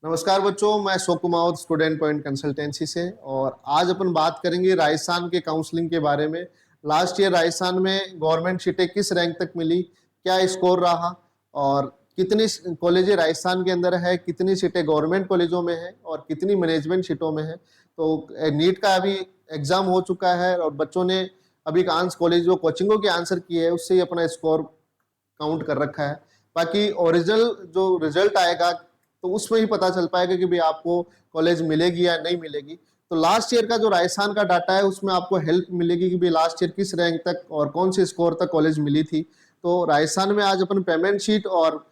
नमस्कार बच्चों, मैं Ashok Kumar student point consultancy से। और आज अपन बात करेंगे राजस्थान के काउंसलिंग के बारे में। लास्ट ईयर राजस्थान में गवर्नमेंट सीटें किस रैंक तक मिली, क्या स्कोर रहा और कितनी कॉलेजें राजस्थान के अंदर है, कितनी सीटें गवर्नमेंट कॉलेजों में है और कितनी मैनेजमेंट सीटों में है। तो नीट का अभी एग्जाम हो चुका है और बच्चों ने अभी कॉलेज जो कोचिंगों के आंसर किए है उससे ही अपना स्कोर काउंट कर रखा है। बाकी ओरिजिनल जो रिजल्ट आएगा तो उसमें ही पता चल पाएगा कि भाई आपको कॉलेज मिलेगी या नहीं मिलेगी। तो लास्ट ईयर का जो राजस्थान का डाटा है उसमें आपको हेल्प मिलेगी कि भाई लास्ट ईयर किस रैंक तक और कौन से स्कोर तक कॉलेज मिली थी। तो राजस्थान में आज अपन पेमेंट शीट और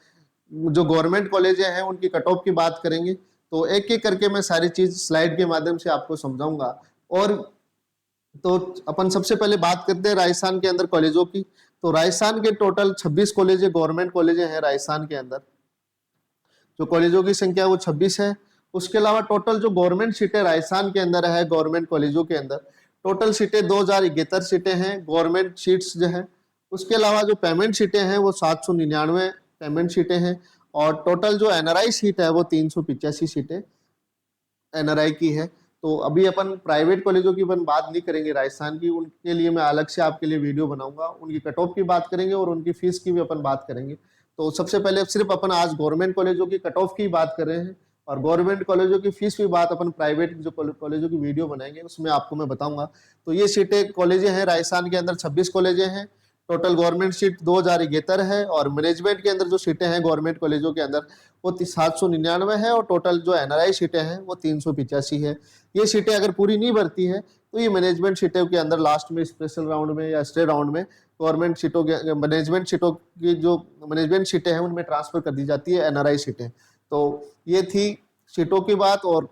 जो गवर्नमेंट कॉलेज हैं उनकी कट ऑफ की बात करेंगे। तो एक एक करके मैं सारी चीज स्लाइड के माध्यम से आपको समझाऊंगा। और तो अपन सबसे पहले बात करते हैं राजस्थान के अंदर कॉलेजों की। तो राजस्थान के टोटल 26 कॉलेज गवर्नमेंट कॉलेज हैं राजस्थान के अंदर। जो कॉलेजों की संख्या वो 26 है। उसके अलावा टोटल जो गवर्नमेंट सीटें राजस्थान के अंदर है गवर्नमेंट कॉलेजों के अंदर टोटल सीटें 2071 सीटें हैं गवर्नमेंट सीट्स जो है। उसके अलावा जो पेमेंट सीटें हैं वो 799 पेमेंट सीटें हैं। और टोटल जो एनआरआई सीट है वो 385 सीटें एनआरआई की है। तो अभी अपन प्राइवेट कॉलेजों की अपन बात नहीं करेंगे राजस्थान की, उनके लिए मैं अलग से आपके लिए वीडियो बनाऊंगा। उनकी कट ऑफ की बात करेंगे और उनकी फीस की भी अपन बात करेंगे। तो सबसे पहले सिर्फ अपन आज गवर्नमेंट कॉलेजों की कट ऑफ की बात कर रहे हैं और गवर्नमेंट कॉलेजों की फीस की बात अपन प्राइवेट जो कॉलेजों की वीडियो बनाएंगे उसमें आपको मैं बताऊंगा। तो ये सीटें कॉलेजें हैं राजस्थान के अंदर 26 कॉलेजें हैं। टोटल गवर्नमेंट सीट 2071 है और मैनेजमेंट के अंदर जो सीटें हैं गवर्नमेंट कॉलेजों के अंदर वो 799 है और टोटल जो एनआरआई सीटें हैं वो 385 है। ये सीटें अगर पूरी नहीं भरती है तो ये मैनेजमेंट सीटों के अंदर लास्ट में स्पेशल राउंड में या स्टे राउंड में गवर्नमेंट सीटों के मैनेजमेंट सीटों की जो मैनेजमेंट सीटें हैं उनमें ट्रांसफर कर दी जाती है एनआरआई सीटें। तो ये थी सीटों की बात। और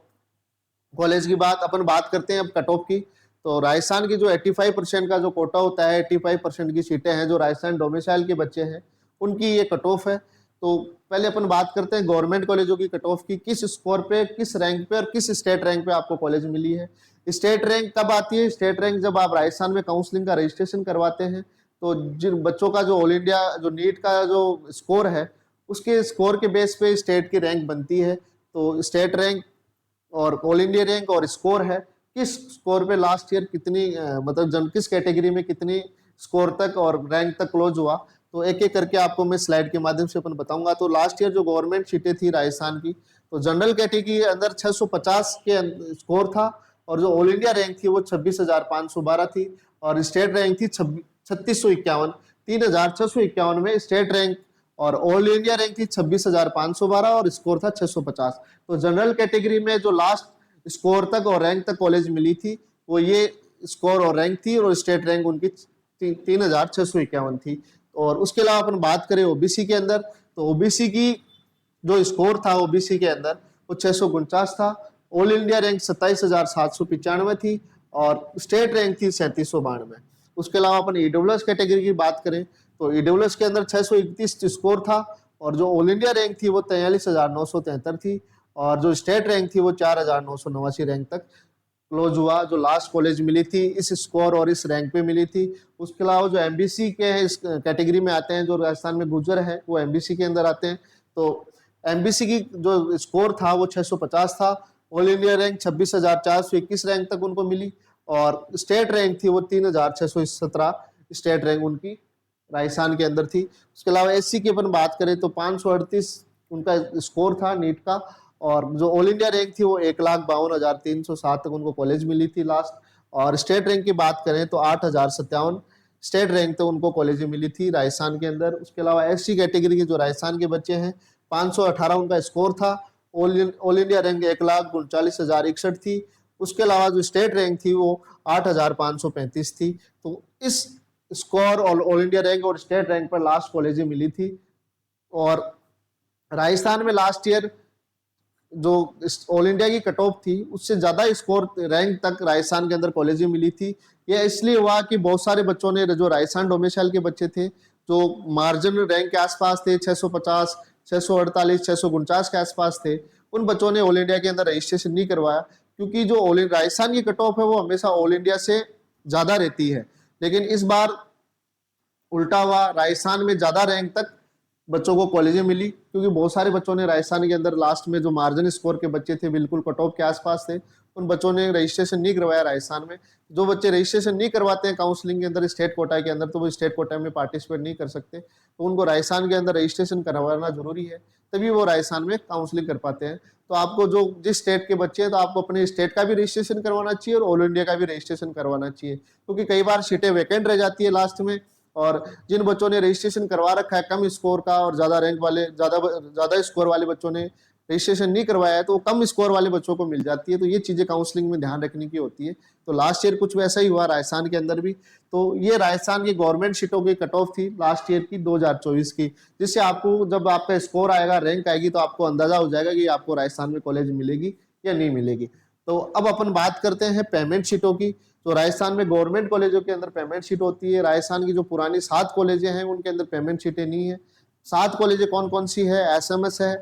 कॉलेज की बात अपन बात करते हैं अब कट ऑफ की। तो राजस्थान की जो 85% का जो कोटा होता है 85% की सीटें हैं जो राजस्थान डोमिसाइल के बच्चे हैं उनकी ये कट ऑफ है। तो पहले अपन बात करते हैं गवर्नमेंट कॉलेजों की कट ऑफ की, किस स्कोर पे, किस रैंक पे और किस स्टेट रैंक पे आपको कॉलेज मिली है। स्टेट रैंक कब आती है? स्टेट रैंक जब आप राजस्थान में काउंसलिंग का रजिस्ट्रेशन करवाते हैं। तो जिन बच्चों का जो ऑल इंडिया जो नीट का जो स्कोर है उसके स्कोर के बेस पे स्टेट की रैंक बनती है। तो स्टेट रैंक और ऑल इंडिया रैंक और स्कोर है किस स्कोर पे लास्ट ईयर कितनी मतलब किस कैटेगरी में कितनी स्कोर तक और रैंक तक क्लोज हुआ। तो एक एक करके आपको मैं स्लाइड के माध्यम से अपन बताऊंगा। तो लास्ट ईयर जो गवर्नमेंट सीटें थी राजस्थान की तो जनरल कैटेगरी के अंदर 650 के स्कोर था और जो ऑल इंडिया रैंक थी वो 26,512 थी और स्टेट रैंक थी 3651। 3,651 में स्टेट रैंक और ऑल इंडिया रैंक थी 26,512 और स्कोर था 650। तो जनरल कैटेगरी में जो लास्ट स्कोर तक और रैंक तक कॉलेज मिली थी वो ये स्कोर और रैंक थी और स्टेट रैंक उनकी 3,651 थी। और उसके अलावा अपन बात करें ओबीसी के अंदर तो ओबीसी की जो स्कोर था ओबीसी के अंदर वो 649 था। ऑल इंडिया रैंक 27,795 थी और स्टेट रैंक थी 3792। उसके अलावा अपन ईडब्ल्यूएस कैटेगरी की बात करें तो ईडब्ल्यूएस के अंदर 631 स्कोर था और जो ऑल इंडिया रैंक थी वो 43,973 थी और जो स्टेट रैंक थी वो 4,989 रैंक तक क्लोज हुआ। जो लास्ट कॉलेज मिली थी इस स्कोर और इस रैंक पे मिली थी। उसके अलावा जो एमबीसी के इस कैटेगरी में आते हैं जो राजस्थान में गुर्जर है वो एमबीसी के अंदर आते हैं। तो एमबीसी की जो स्कोर था वो 650 था। ऑल इंडिया रैंक 26,421 रैंक तक उनको मिली और स्टेट रैंक थी वो 3,617 स्टेट रैंक उनकी राजस्थान के अंदर थी। उसके अलावा एससी की अपन बात करें तो 538 उनका स्कोर था नीट का और जो ऑल इंडिया रैंक थी वो 1,52,307 तक उनको कॉलेज मिली थी लास्ट। और स्टेट रैंक की बात करें तो 8,057 स्टेट रैंक तो उनको कॉलेज मिली थी राजस्थान के अंदर। उसके अलावा एससी कैटेगरी के जो राजस्थान के बच्चे हैं 518 उनका स्कोर था। ऑल इंडिया रैंक 1,39,061 थी। उसके अलावा जो स्टेट रैंक थी वो 8,535 थी। तो इस स्कोर और ऑल इंडिया रैंक और स्टेट रैंक पर लास्ट कॉलेज मिली थी। और राजस्थान में लास्ट ईयर जो ऑल इंडिया की कट ऑफ थी उससे ज्यादा स्कोर रैंक तक राजस्थान के अंदर कॉलेज मिली थी। यह इसलिए हुआ कि बहुत सारे बच्चों ने जो राजस्थान डोमिसाइल के बच्चे थे जो मार्जिन रैंक के आसपास थे 650 648 649 के आसपास थे उन बच्चों ने ऑल इंडिया के अंदर रजिस्ट्रेशन नहीं करवाया क्योंकि जो राजस्थान की कट ऑफ है वो हमेशा ऑल इंडिया से ज्यादा रहती है। लेकिन इस बार उल्टा हुआ, राजस्थान में ज्यादा रैंक तक बच्चों को कॉलेजें मिली, क्योंकि बहुत सारे बच्चों ने राजस्थान के अंदर लास्ट में जो मार्जिन स्कोर के बच्चे थे, बिल्कुल कट ऑफ के आसपास थे, उन बच्चों ने रजिस्ट्रेशन नहीं करवाया राजस्थान में। जो बच्चे रजिस्ट्रेशन नहीं करवाते हैं काउंसलिंग के अंदर स्टेट कोटा के अंदर, तो वो स्टेट कोटा में पार्टिसिपेट नहीं कर सकते, तो उनको राजस्थान के अंदर रजिस्ट्रेशन करवाना जरूरी है, तभी वो राजस्थान में काउंसलिंग कर पाते हैं। तो आपको जो जिस स्टेट के बच्चे हैं, तो आपको अपने स्टेट का भी रजिस्ट्रेशन करवाना चाहिए और ऑल इंडिया का भी रजिस्ट्रेशन करवाना चाहिए, क्योंकि कई बार सीटें वैकेंट रह जाती है लास्ट में, और जिन बच्चों ने रजिस्ट्रेशन करवा रखा है कम स्कोर का और ज्यादा रैंक वाले, ज्यादा स्कोर वाले बच्चों ने रजिस्ट्रेशन नहीं करवाया है, तो कम स्कोर वाले बच्चों को मिल जाती है। तो ये चीजें काउंसलिंग में ध्यान रखने की होती है। तो लास्ट ईयर कुछ वैसा ही हुआ राजस्थान के अंदर भी। तो ये राजस्थान की गवर्नमेंट सीटों की कट ऑफ थी लास्ट ईयर की 2024 की, जिससे आपको जब आपका स्कोर आएगा, रैंक आएगी, तो आपको अंदाजा हो जाएगा कि आपको राजस्थान में कॉलेज मिलेगी या नहीं मिलेगी। तो अब अपन बात करते हैं पेमेंट सीटों की। तो राजस्थान में गवर्नमेंट कॉलेजों के अंदर पेमेंट सीट होती है। राजस्थान की जो पुरानी 7 कॉलेजें हैं उनके अंदर पेमेंट सीटें नहीं है। 7 कॉलेजें कौन कौन सी है? एसएमएस है,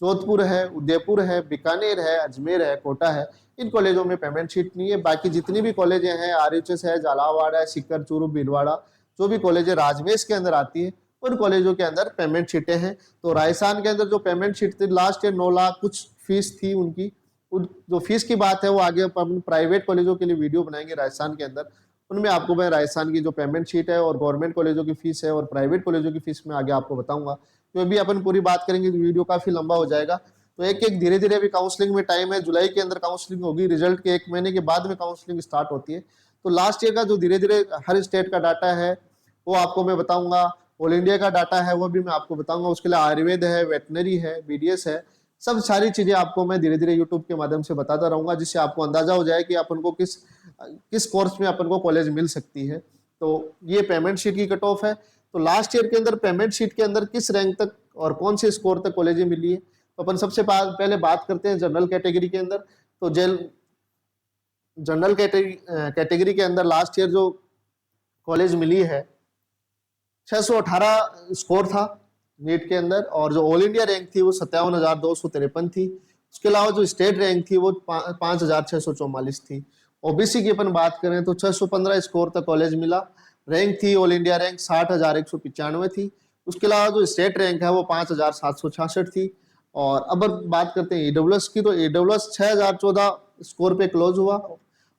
जोधपुर है, उदयपुर है, बीकानेर है, अजमेर है, कोटा है। इन कॉलेजों में पेमेंट सीट नहीं है। बाकी जितनी भी कॉलेजें हैं, आरएचएस है, झालावाड़ है, सीकर, चूरू, भीलवाड़ा, जो भी कॉलेजें राजवेश के अंदर आती है, उन कॉलेजों के अंदर पेमेंट सीटें हैं। तो राजस्थान के अंदर जो पेमेंट सीट थी लास्ट ईयर 9 लाख कुछ फीस थी उनकी। जो फीस की बात है वो आगे अपन प्राइवेट कॉलेजों के लिए वीडियो बनाएंगे राजस्थान के अंदर, उनमें आपको मैं राजस्थान की जो पेमेंट शीट है और गवर्नमेंट कॉलेजों की फीस है और प्राइवेट कॉलेजों की फीस में आगे आपको बताऊंगा। तो अभी अपन पूरी बात करेंगे तो वीडियो काफी लंबा हो जाएगा। तो एक एक धीरे धीरे अभी काउंसलिंग में टाइम है, जुलाई के अंदर काउंसलिंग होगी, रिजल्ट के 1 महीने के बाद में काउंसलिंग स्टार्ट होती है। तो लास्ट ईयर का जो धीरे धीरे हर स्टेट का डाटा है वो आपको मैं बताऊंगा। ऑल इंडिया का डाटा है वो भी मैं आपको बताऊंगा। उसके लिए आयुर्वेद है, वेटनरी है, बीडीएस है, सब सारी चीजें आपको मैं धीरे धीरे यूट्यूब के माध्यम से बताता रहूंगा, जिससे आपको अंदाजा हो जाए कि अपन को किस किस कोर्स में अपन को कॉलेज मिल सकती है। तो ये पेमेंट शीट की कट ऑफ है। तो लास्ट ईयर के अंदर पेमेंट शीट के अंदर किस रैंक तक और कौन से स्कोर तक कॉलेजें मिली है, तो अपन सबसे पहले बात करते हैं जनरल कैटेगरी के अंदर। तो जनरल कैटेगरी के अंदर लास्ट ईयर जो कॉलेज मिली है 618 स्कोर था नीट के अंदर, और जो ऑल इंडिया रैंक थी वो 57,253 थी। उसके अलावा जो स्टेट रैंक थी वो 5,644 थी। ओबीसी की अपन बात करें तो 615 स्कोर तक कॉलेज मिला। रैंक थी ऑल इंडिया रैंक 60,195 थी। उसके अलावा जो स्टेट रैंक है वो 5,766 थी। और अब बात करते हैं ईडब्ल्यूएस की, तो ईडब्ल्यूएस 6,014 स्कोर पे क्लोज हुआ,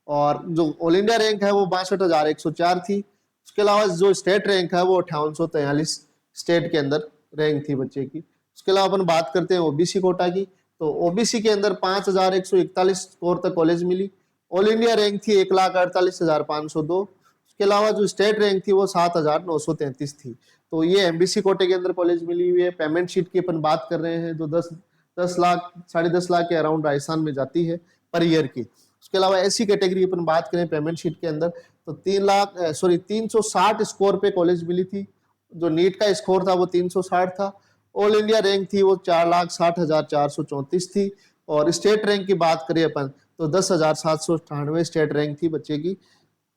और जो ऑल इंडिया रैंक है वो 62,104 थी। उसके अलावा जो स्टेट रैंक है वो 5843 स्टेट के अंदर रैंक थी बच्चे की। उसके अलावा अपन बात करते हैं ओबीसी कोटा की, तो ओबीसी के अंदर 5,141 स्कोर तक कॉलेज मिली। ऑल इंडिया रैंक थी 1,48,502। उसके अलावा जो स्टेट रैंक थी वो 7,933 थी। तो ये एमबीसी कोटे के अंदर कॉलेज मिली हुई है। पेमेंट शीट की अपन बात कर रहे हैं जो 10 लाख 10.5 लाख के अराउंड राजस्थान में जाती है पर ईयर की। उसके अलावा ऐसी कैटेगरी अपन बात करें पेमेंट शीट के अंदर तो 360 स्कोर पे कॉलेज मिली थी। जो नीट का स्कोर था वो 360 था। ऑल इंडिया रैंक थी वो 4,60,434 थी। और स्टेट रैंक की बात करें अपन तो 10,798 स्टेट रैंक थी बच्चे की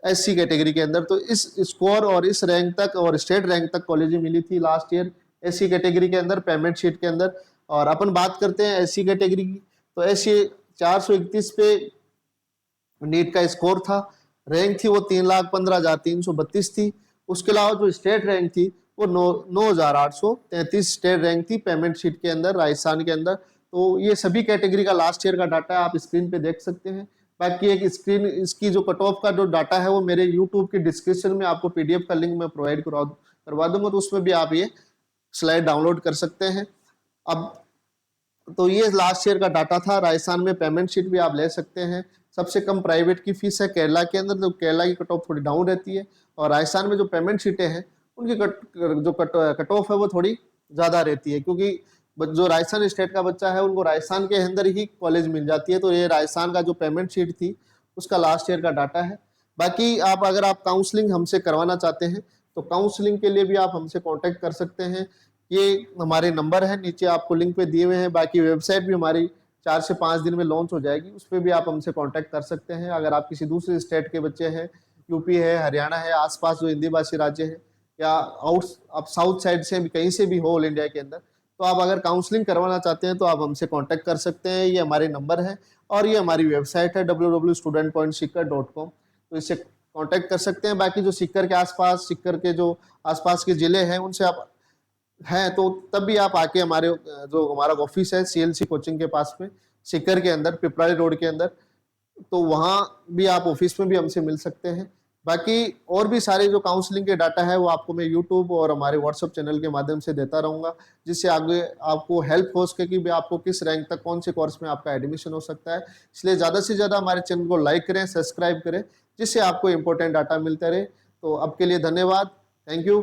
एससी कैटेगरी के अंदर। तो इस स्कोर और इस रैंक तक और स्टेट रैंक तक कॉलेज मिली थी लास्ट ईयर एससी कैटेगरी के अंदर पेमेंट शीट के अंदर। और अपन बात करते हैं एससी कैटेगरी की, तो एससी 431 पे नीट का स्कोर था। रैंक थी वो 3,15,332 थी। उसके अलावा जो स्टेट रैंक थी वो 9,833 स्टेट रैंक थी पेमेंट शीट के अंदर राजस्थान के अंदर। तो ये सभी कैटेगरी का लास्ट ईयर का डाटा आप स्क्रीन पे देख सकते हैं। बाकी एक स्क्रीन इसकी जो कट ऑफ का जो डाटा है वो मेरे यूट्यूब के डिस्क्रिप्शन में आपको पीडीएफ का लिंक मैं प्रोवाइड करवा दूंगा, तो उसमें भी आप ये स्लाइड डाउनलोड कर सकते हैं। अब तो ये लास्ट ईयर का डाटा था। राजस्थान में पेमेंट शीट भी आप ले सकते हैं। सबसे कम प्राइवेट की फीस है केरला के अंदर, तो केरला की कट ऑफ थोड़ी डाउन रहती है। और राजस्थान में जो पेमेंट शीटें हैं उनकी कट ऑफ है वो थोड़ी ज्यादा रहती है, क्योंकि जो राजस्थान स्टेट का बच्चा है उनको राजस्थान के अंदर ही कॉलेज मिल जाती है। तो ये राजस्थान का जो पेमेंट शीट थी उसका लास्ट ईयर का डाटा है। बाकी आप अगर आप काउंसलिंग हमसे करवाना चाहते हैं तो काउंसलिंग के लिए भी आप हमसे कांटेक्ट कर सकते हैं। ये हमारे नंबर है नीचे आपको लिंक पे दिए हुए हैं। बाकी वेबसाइट भी हमारी 4 से 5 दिन में लॉन्च हो जाएगी, उस पर भी आप हमसे कांटेक्ट कर सकते हैं। अगर आप किसी दूसरे स्टेट के बच्चे हैं, यूपी है, हरियाणा है, आसपास जो हिंदी भाषी राज्य है, या आप साउथ साइड से भी कहीं से भी हो ऑल इंडिया के अंदर, तो आप अगर काउंसलिंग करवाना चाहते हैं तो आप हमसे कांटेक्ट कर सकते हैं। ये हमारे नंबर है और ये हमारी वेबसाइट है www.studentpointsikar.com, तो इससे कांटेक्ट कर सकते हैं। बाकी जो सीकर के आसपास, सीकर के जो आसपास के जिले हैं उनसे आप हैं तो तब भी आप आके हमारे जो हमारा ऑफिस है सीएलसी कोचिंग के पास में, सीकर के अंदर, पिपराली रोड के अंदर, तो वहाँ भी आप ऑफिस में भी हमसे मिल सकते हैं। बाकी और भी सारे जो काउंसलिंग के डाटा है वो आपको मैं यूट्यूब और हमारे व्हाट्सएप चैनल के माध्यम से देता रहूँगा, जिससे आगे आपको हेल्प हो सके कि भई आपको किस रैंक तक कौन से कोर्स में आपका एडमिशन हो सकता है। इसलिए ज़्यादा से ज़्यादा हमारे चैनल को लाइक करें, सब्सक्राइब करें, जिससे आपको इम्पोर्टेंट डाटा मिलता रहे। तो अब के लिए धन्यवाद। Thank you.